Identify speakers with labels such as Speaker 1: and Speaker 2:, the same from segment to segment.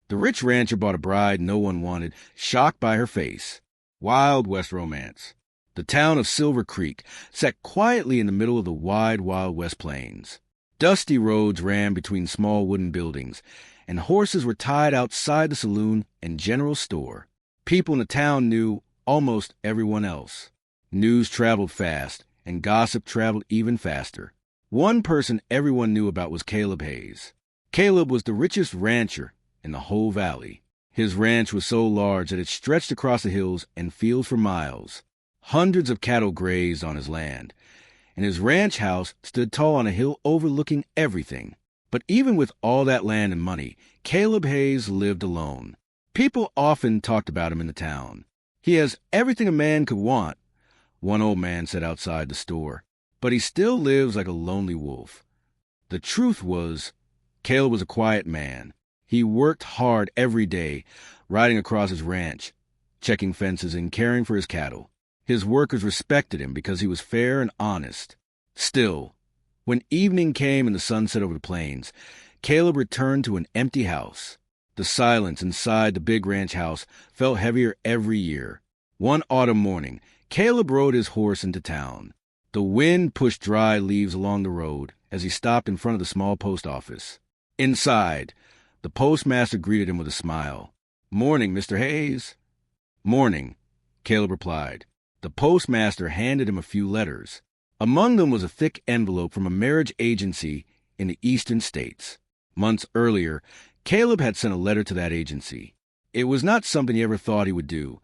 Speaker 1: The rich rancher bought a bride no one wanted, shocked by her face. Wild West romance. The town of Silver Creek sat quietly in the middle of the wide Wild West plains. Dusty roads ran between small wooden buildings, and horses were tied outside the saloon and general store. People in the town knew almost everyone else. News traveled fast, and gossip traveled even faster. One person everyone knew about was Caleb Hayes. Caleb was the richest rancher in the whole valley. His ranch was so large that it stretched across the hills and fields for miles. Hundreds of cattle grazed on his land, and his ranch house stood tall on a hill overlooking everything. But even with all that land and money, Caleb Hayes lived alone. People often talked about him in the town. "He has everything a man could want," one old man said outside the store, "but he still lives like a lonely wolf." The truth was, Caleb was a quiet man. He worked hard every day, riding across his ranch, checking fences and caring for his cattle. His workers respected him because he was fair and honest. Still, when evening came and the sun set over the plains, Caleb returned to an empty house. The silence inside the big ranch house felt heavier every year. One autumn morning, Caleb rode his horse into town. The wind pushed dry leaves along the road as he stopped in front of the small post office. Inside, the postmaster greeted him with a smile. "Morning, Mr. Hayes." "Morning," Caleb replied. The postmaster handed him a few letters. Among them was a thick envelope from a marriage agency in the eastern states. Months earlier, Caleb had sent a letter to that agency. It was not something he ever thought he would do,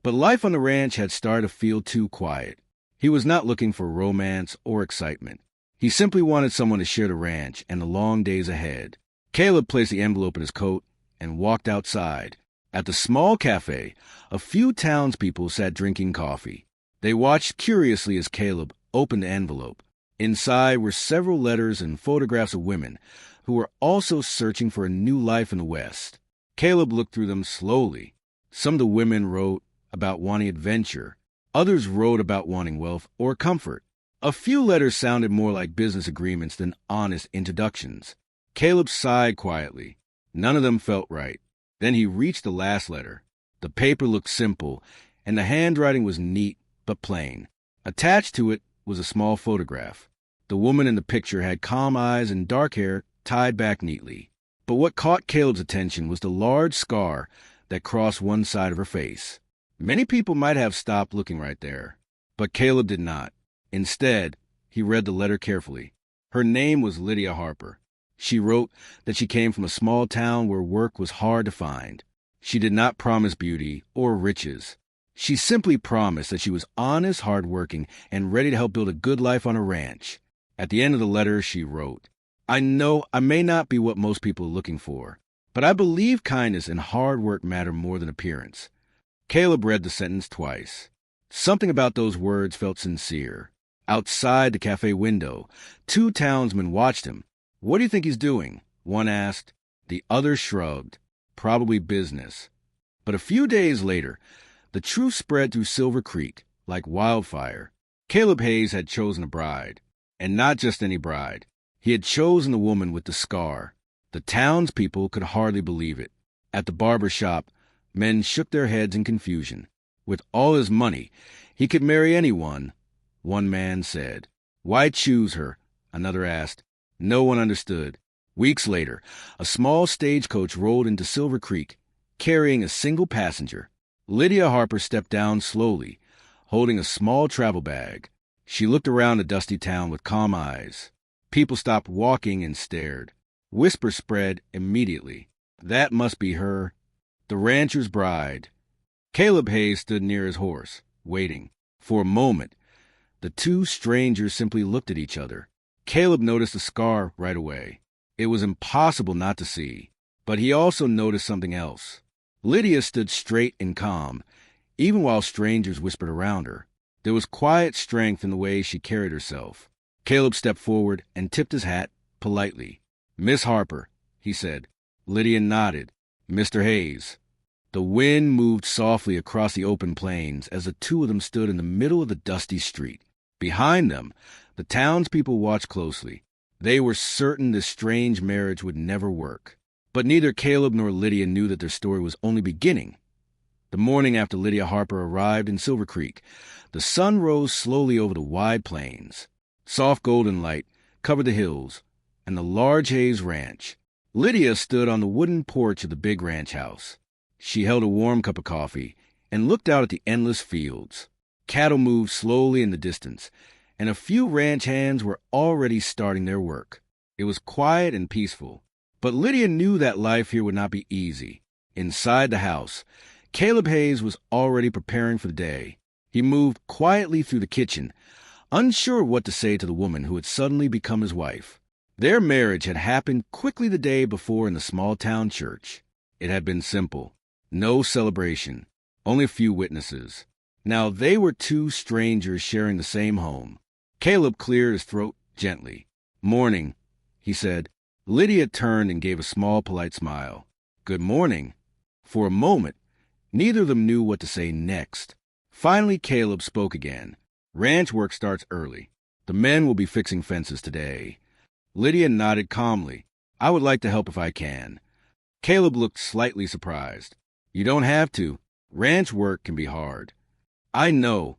Speaker 1: but life on the ranch had started to feel too quiet. He was not looking for romance or excitement. He simply wanted someone to share the ranch and the long days ahead. Caleb placed the envelope in his coat and walked outside. At the small cafe, a few townspeople sat drinking coffee. They watched curiously as Caleb opened the envelope. Inside were several letters and photographs of women who were also searching for a new life in the West. Caleb looked through them slowly. Some of the women wrote about wanting adventure. Others wrote about wanting wealth or comfort. A few letters sounded more like business agreements than honest introductions. Caleb sighed quietly. None of them felt right. Then he reached the last letter. The paper looked simple, and the handwriting was neat but plain. Attached to it was a small photograph. The woman in the picture had calm eyes and dark hair tied back neatly. But what caught Caleb's attention was the large scar that crossed one side of her face. Many people might have stopped looking right there, but Caleb did not. Instead, he read the letter carefully. Her name was Lydia Harper. She wrote that she came from a small town where work was hard to find. She did not promise beauty or riches. She simply promised that she was honest, hardworking, and ready to help build a good life on a ranch. At the end of the letter, she wrote, "I know I may not be what most people are looking for, but I believe kindness and hard work matter more than appearance." Caleb read the sentence twice. Something about those words felt sincere. Outside the cafe window, two townsmen watched him. "What do you think he's doing?" one asked. The other shrugged. Probably business. But a few days later, the truth spread through Silver Creek like wildfire. Caleb Hayes had chosen a bride. And not just any bride. He had chosen the woman with the scar. The townspeople could hardly believe it. At the barber shop, men shook their heads in confusion. With all his money, he could marry anyone, one man said. "Why choose her?" another asked. No one understood. Weeks later, a small stagecoach rolled into Silver Creek, carrying a single passenger. Lydia Harper stepped down slowly, holding a small travel bag. She looked around the dusty town with calm eyes. People stopped walking and stared. Whispers spread immediately. That must be her, the rancher's bride. Caleb Hayes stood near his horse, waiting. For a moment, the two strangers simply looked at each other. Caleb noticed the scar right away. It was impossible not to see. But he also noticed something else. Lydia stood straight and calm, even while strangers whispered around her. There was quiet strength in the way she carried herself. Caleb stepped forward and tipped his hat politely. "Miss Harper," he said. Lydia nodded. "Mr. Hayes." The wind moved softly across the open plains as the two of them stood in the middle of the dusty street. Behind them, the townspeople watched closely. They were certain this strange marriage would never work. But neither Caleb nor Lydia knew that their story was only beginning. The morning after Lydia Harper arrived in Silver Creek, the sun rose slowly over the wide plains. Soft golden light covered the hills and the Large Hayes Ranch. Lydia stood on the wooden porch of the big ranch house. She held a warm cup of coffee and looked out at the endless fields. Cattle moved slowly in the distance, and a few ranch hands were already starting their work. It was quiet and peaceful, but Lydia knew that life here would not be easy. Inside the house, Caleb Hayes was already preparing for the day. He moved quietly through the kitchen, unsure what to say to the woman who had suddenly become his wife. Their marriage had happened quickly the day before in the small-town church. It had been simple. No celebration. Only a few witnesses. Now they were two strangers sharing the same home. Caleb cleared his throat gently. "Morning," he said. Lydia turned and gave a small, polite smile. "Good morning." For a moment, neither of them knew what to say next. Finally, Caleb spoke again. "Ranch work starts early. The men will be fixing fences today." Lydia nodded calmly. "I would like to help if I can." Caleb looked slightly surprised. "You don't have to. Ranch work can be hard." "I know,"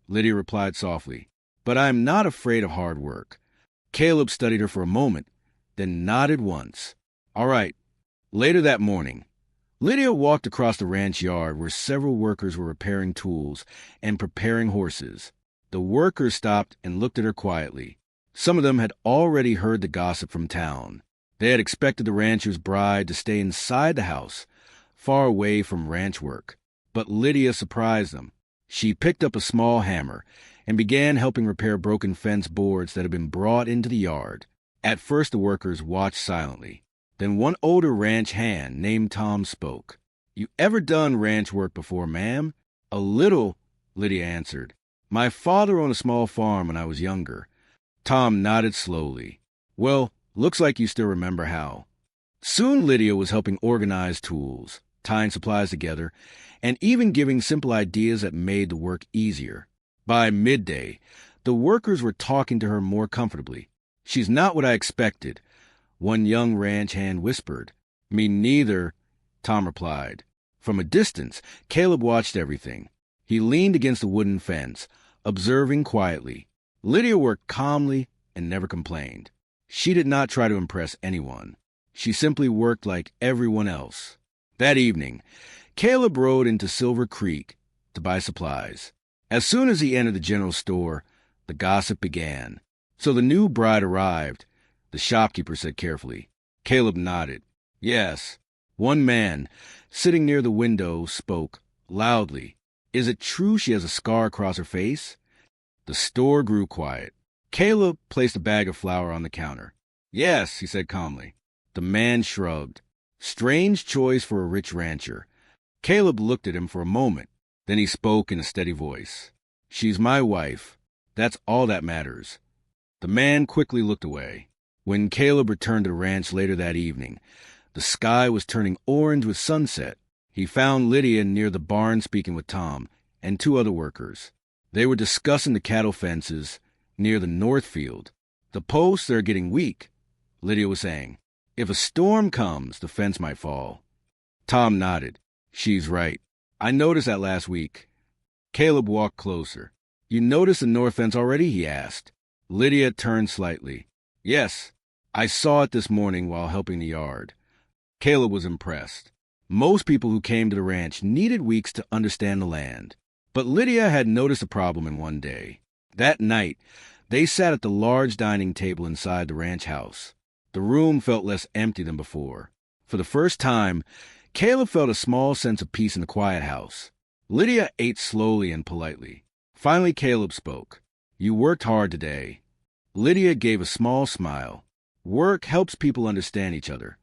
Speaker 1: Lydia replied softly, "but I am not afraid of hard work." Caleb studied her for a moment, then nodded once. "All right." Later that morning, Lydia walked across the ranch yard where several workers were repairing tools and preparing horses. The workers stopped and looked at her quietly. Some of them had already heard the gossip from town. They had expected the rancher's bride to stay inside the house, far away from ranch work. But Lydia surprised them. She picked up a small hammer and began helping repair broken fence boards that had been brought into the yard. At first the workers watched silently. Then one older ranch hand named Tom spoke. "You ever done ranch work before, ma'am?" "A little," Lydia answered. "My father owned a small farm when I was younger." Tom nodded slowly. "Well, looks like you still remember how." Soon Lydia was helping organize tools, tying supplies together, and even giving simple ideas that made the work easier. By midday, the workers were talking to her more comfortably. "She's not what I expected," one young ranch hand whispered. "Me neither," Tom replied. From a distance, Caleb watched everything. He leaned against the wooden fence, observing quietly. Lydia worked calmly and never complained. She did not try to impress anyone. She simply worked like everyone else. That evening, Caleb rode into Silver Creek to buy supplies. As soon as he entered the general store, the gossip began. "So the new bride arrived," the shopkeeper said carefully. Caleb nodded. "Yes." One man, sitting near the window, spoke loudly. "Is it true she has a scar across her face?" The store grew quiet. Caleb placed a bag of flour on the counter. "Yes," he said calmly. The man shrugged. Strange choice for a rich rancher. Caleb looked at him for a moment. Then he spoke in a steady voice. "She's my wife. That's all that matters." The man quickly looked away. When Caleb returned to the ranch later that evening, the sky was turning orange with sunset. He found Lydia near the barn speaking with Tom and two other workers. They were discussing the cattle fences near the north field. "The posts are getting weak," Lydia was saying. "If a storm comes, the fence might fall." Tom nodded. "She's right. I noticed that last week." Caleb walked closer. "You noticed the north fence already?" he asked. Lydia turned slightly. "Yes, I saw it this morning while helping the yard." Caleb was impressed. Most people who came to the ranch needed weeks to understand the land. But Lydia had noticed a problem in one day. That night, they sat at the large dining table inside the ranch house. The room felt less empty than before. For the first time, Caleb felt a small sense of peace in the quiet house. Lydia ate slowly and politely. Finally, Caleb spoke. "You worked hard today." Lydia gave a small smile. "Work helps people understand each other."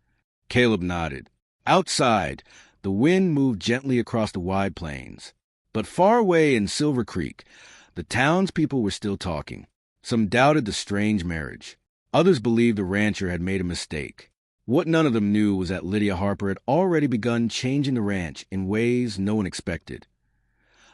Speaker 1: Caleb nodded. Outside, the wind moved gently across the wide plains. But far away in Silver Creek, the townspeople were still talking. Some doubted the strange marriage. Others believed the rancher had made a mistake. What none of them knew was that Lydia Harper had already begun changing the ranch in ways no one expected.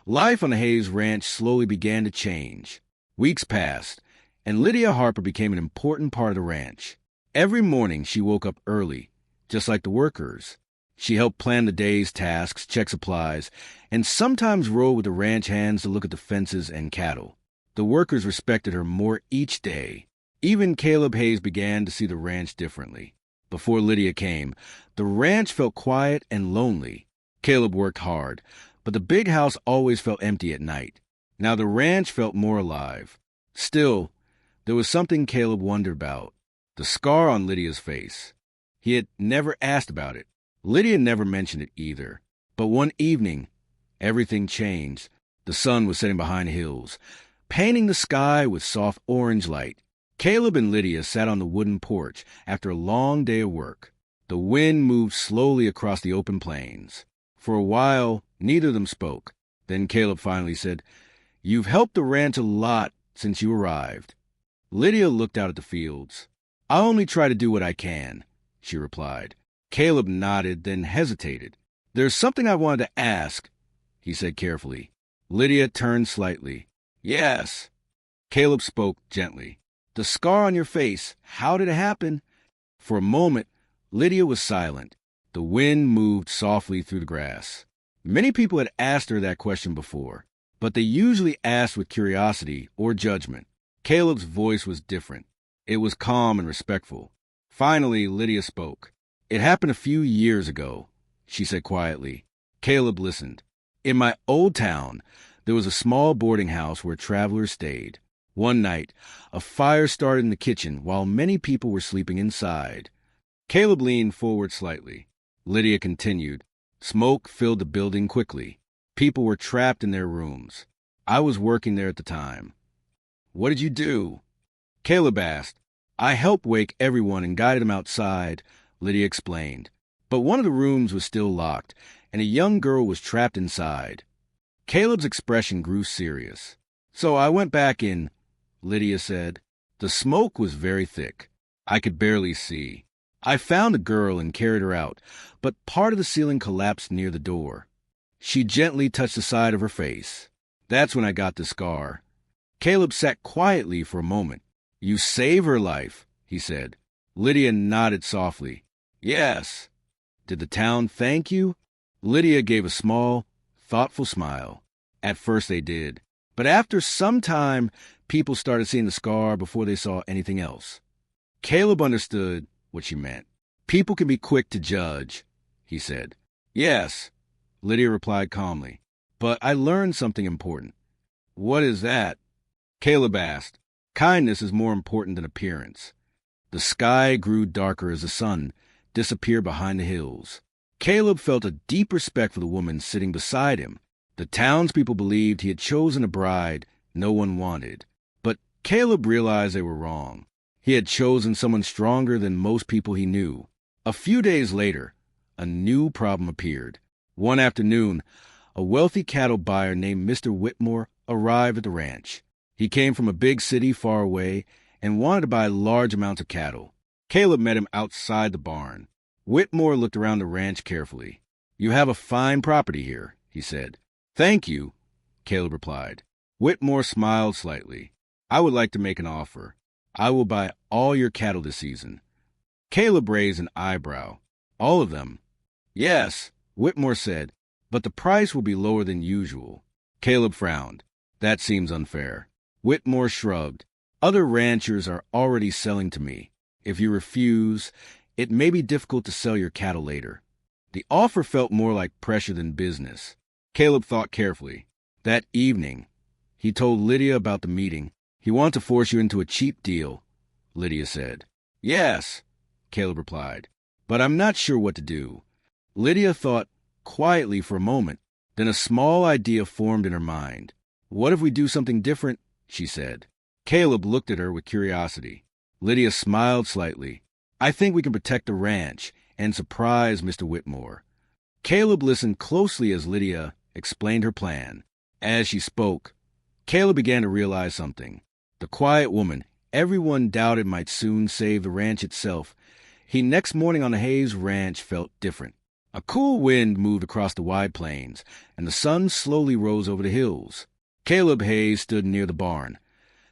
Speaker 1: Life on the Hayes Ranch slowly began to change. Weeks passed, and Lydia Harper became an important part of the ranch. Every morning she woke up early, just like the workers. She helped plan the day's tasks, check supplies, and sometimes rode with the ranch hands to look at the fences and cattle. The workers respected her more each day. Even Caleb Hayes began to see the ranch differently. Before Lydia came, the ranch felt quiet and lonely. Caleb worked hard, but the big house always felt empty at night. Now the ranch felt more alive. Still, there was something Caleb wondered about: the scar on Lydia's face. He had never asked about it. Lydia never mentioned it either. But one evening, everything changed. The sun was setting behind the hills, painting the sky with soft orange light. Caleb and Lydia sat on the wooden porch after a long day of work. The wind moved slowly across the open plains. For a while, neither of them spoke. Then Caleb finally said, "You've helped the ranch a lot since you arrived." Lydia looked out at the fields. "I only try to do what I can," she replied. Caleb nodded, then hesitated. "There's something I wanted to ask," he said carefully. Lydia turned slightly. "Yes." Caleb spoke gently. "The scar on your face, how did it happen?" For a moment, Lydia was silent. The wind moved softly through the grass. Many people had asked her that question before, but they usually asked with curiosity or judgment. Caleb's voice was different. It was calm and respectful. Finally, Lydia spoke. "It happened a few years ago," she said quietly. Caleb listened. "In my old town, there was a small boarding house where travelers stayed. One night, a fire started in the kitchen while many people were sleeping inside." Caleb leaned forward slightly. Lydia continued. "Smoke filled the building quickly. People were trapped in their rooms. I was working there at the time." "What did you do?" Caleb asked. "I helped wake everyone and guided them outside," Lydia explained. "But one of the rooms was still locked, and a young girl was trapped inside." Caleb's expression grew serious. "So I went back in," Lydia said. "The smoke was very thick. I could barely see. I found the girl and carried her out, but part of the ceiling collapsed near the door. She gently touched the side of her face. That's when I got the scar." Caleb sat quietly for a moment. "You saved her life," he said. Lydia nodded softly. "Yes." "Did the town thank you?" Lydia gave a small, thoughtful smile. "At first they did. But after some time, people started seeing the scar before they saw anything else." Caleb understood what she meant. "People can be quick to judge," he said. "Yes," Lydia replied calmly. "But I learned something important." "What is that?" Caleb asked. "Kindness is more important than appearance." The sky grew darker as the sun disappeared behind the hills. Caleb felt a deep respect for the woman sitting beside him. The townspeople believed he had chosen a bride no one wanted. But Caleb realized they were wrong. He had chosen someone stronger than most people he knew. A few days later, a new problem appeared. One afternoon, a wealthy cattle buyer named Mr. Whitmore arrived at the ranch. He came from a big city far away and wanted to buy large amounts of cattle. Caleb met him outside the barn. Whitmore looked around the ranch carefully. "You have a fine property here," he said. "Thank you," Caleb replied. Whitmore smiled slightly. "I would like to make an offer. I will buy all your cattle this season." Caleb raised an eyebrow. "All of them?" "Yes," Whitmore said, "but the price will be lower than usual." Caleb frowned. "That seems unfair." Whitmore shrugged. "Other ranchers are already selling to me. If you refuse, it may be difficult to sell your cattle later." The offer felt more like pressure than business. Caleb thought carefully. That evening, he told Lydia about the meeting. "He wants to force you into a cheap deal," Lydia said. "Yes," Caleb replied, "but I'm not sure what to do." Lydia thought quietly for a moment. Then a small idea formed in her mind. "What if we do something different?" she said. Caleb looked at her with curiosity. Lydia smiled slightly. "I think we can protect the ranch and surprise Mr. Whitmore." Caleb listened closely as Lydia explained her plan. As she spoke, Caleb began to realize something. The quiet woman everyone doubted might soon save the ranch itself. He next morning on the Hayes ranch felt different. A cool wind moved across the wide plains, and the sun slowly rose over the hills. Caleb Hayes stood near the barn,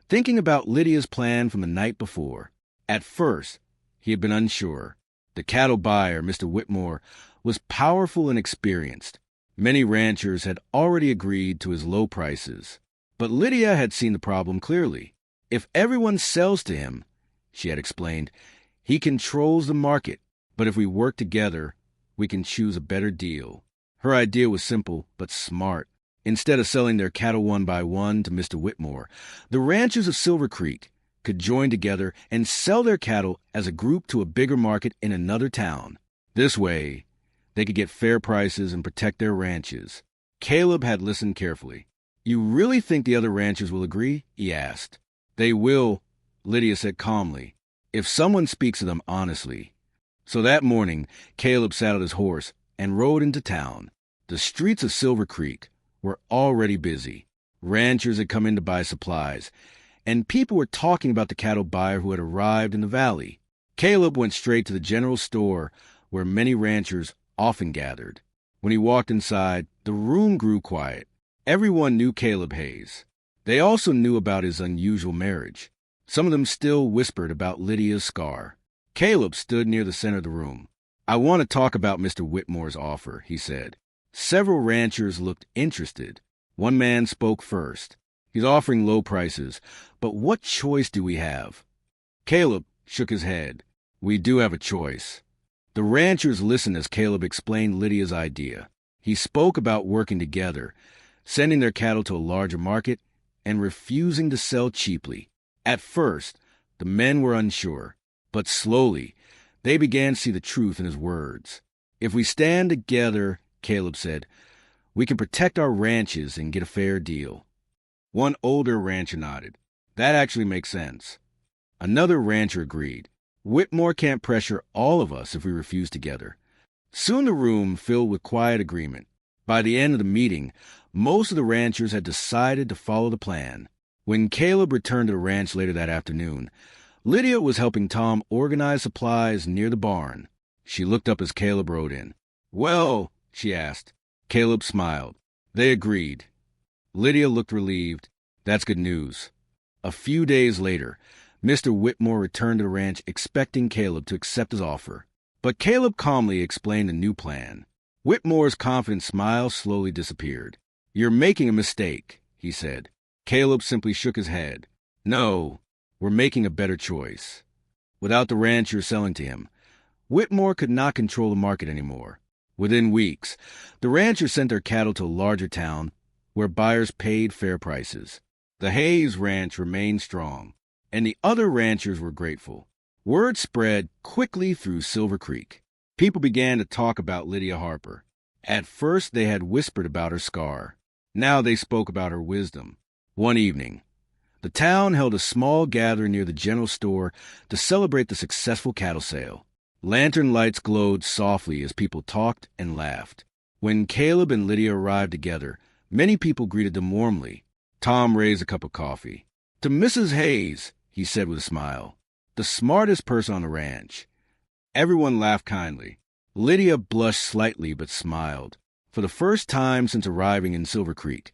Speaker 1: thinking about Lydia's plan from the night before. At first, he had been unsure. The cattle buyer, Mr. Whitmore, was powerful and experienced. Many ranchers had already agreed to his low prices. But Lydia had seen the problem clearly. If everyone sells to him, she had explained, he controls the market. But if we work together, we can choose a better deal. Her idea was simple but smart. Instead of selling their cattle one by one to Mr. Whitmore, the ranchers of Silver Creek could join together and sell their cattle as a group to a bigger market in another town. This way, they could get fair prices and protect their ranches. Caleb had listened carefully. "You really think the other ranchers will agree?" he asked. "They will," Lydia said calmly, "if someone speaks to them honestly." So that morning, Caleb saddled his horse and rode into town. The streets of Silver Creek were already busy. Ranchers had come in to buy supplies, and people were talking about the cattle buyer who had arrived in the valley. Caleb went straight to the general store where many ranchers often gathered. When he walked inside, the room grew quiet. Everyone knew Caleb Hayes. They also knew about his unusual marriage. Some of them still whispered about Lydia's scar. Caleb stood near the center of the room. "I want to talk about Mr. Whitmore's offer," he said. Several ranchers looked interested. One man spoke first. "He's offering low prices, but what choice do we have?" Caleb shook his head. "We do have a choice." The ranchers listened as Caleb explained Lydia's idea. He spoke about working together, sending their cattle to a larger market, and refusing to sell cheaply. At first, the men were unsure, but slowly, they began to see the truth in his words. "If we stand together," Caleb said, "we can protect our ranches and get a fair deal." One older rancher nodded. "That actually makes sense." Another rancher agreed. "Whitmore can't pressure all of us if we refuse together." Soon the room filled with quiet agreement. By the end of the meeting, most of the ranchers had decided to follow the plan. When Caleb returned to the ranch later that afternoon, Lydia was helping Tom organize supplies near the barn. She looked up as Caleb rode in. "Well," she asked. Caleb smiled. They agreed. Lydia looked relieved. "That's good news." A few days later, Mr. Whitmore returned to the ranch expecting Caleb to accept his offer. But Caleb calmly explained the new plan. Whitmore's confident smile slowly disappeared. "You're making a mistake," he said. Caleb simply shook his head. "No, we're making a better choice." Without the rancher selling to him, Whitmore could not control the market anymore. Within weeks, the ranchers sent their cattle to a larger town where buyers paid fair prices. The Hayes Ranch remained strong, and the other ranchers were grateful. Word spread quickly through Silver Creek. People began to talk about Lydia Harper. At first, they had whispered about her scar. Now they spoke about her wisdom. One evening, the town held a small gathering near the general store to celebrate the successful cattle sale. Lantern lights glowed softly as people talked and laughed. When Caleb and Lydia arrived together, many people greeted them warmly. Tom raised a cup of coffee. "To Mrs. Hayes," he said with a smile, "the smartest person on the ranch." Everyone laughed kindly. Lydia blushed slightly but smiled. For the first time since arriving in Silver Creek,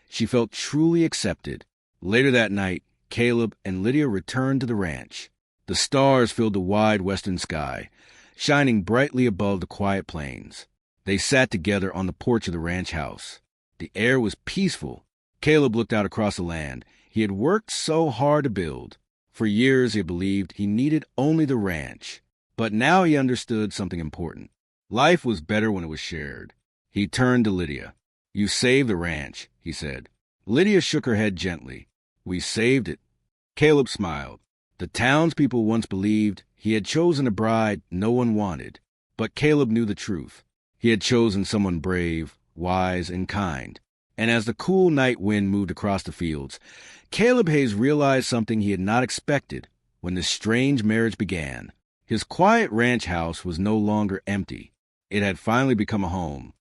Speaker 1: she felt truly accepted. Later that night, Caleb and Lydia returned to the ranch. The stars filled the wide western sky, shining brightly above the quiet plains. They sat together on the porch of the ranch house. The air was peaceful. Caleb looked out across the land he had worked so hard to build. For years he believed he needed only the ranch. But now he understood something important. Life was better when it was shared. He turned to Lydia. "You saved the ranch," he said. Lydia shook her head gently. "We saved it." Caleb smiled. The townspeople once believed he had chosen a bride no one wanted. But Caleb knew the truth. He had chosen someone brave, wise, and kind. And as the cool night wind moved across the fields, Caleb Hayes realized something he had not expected when this strange marriage began. His quiet ranch house was no longer empty. It had finally become a home.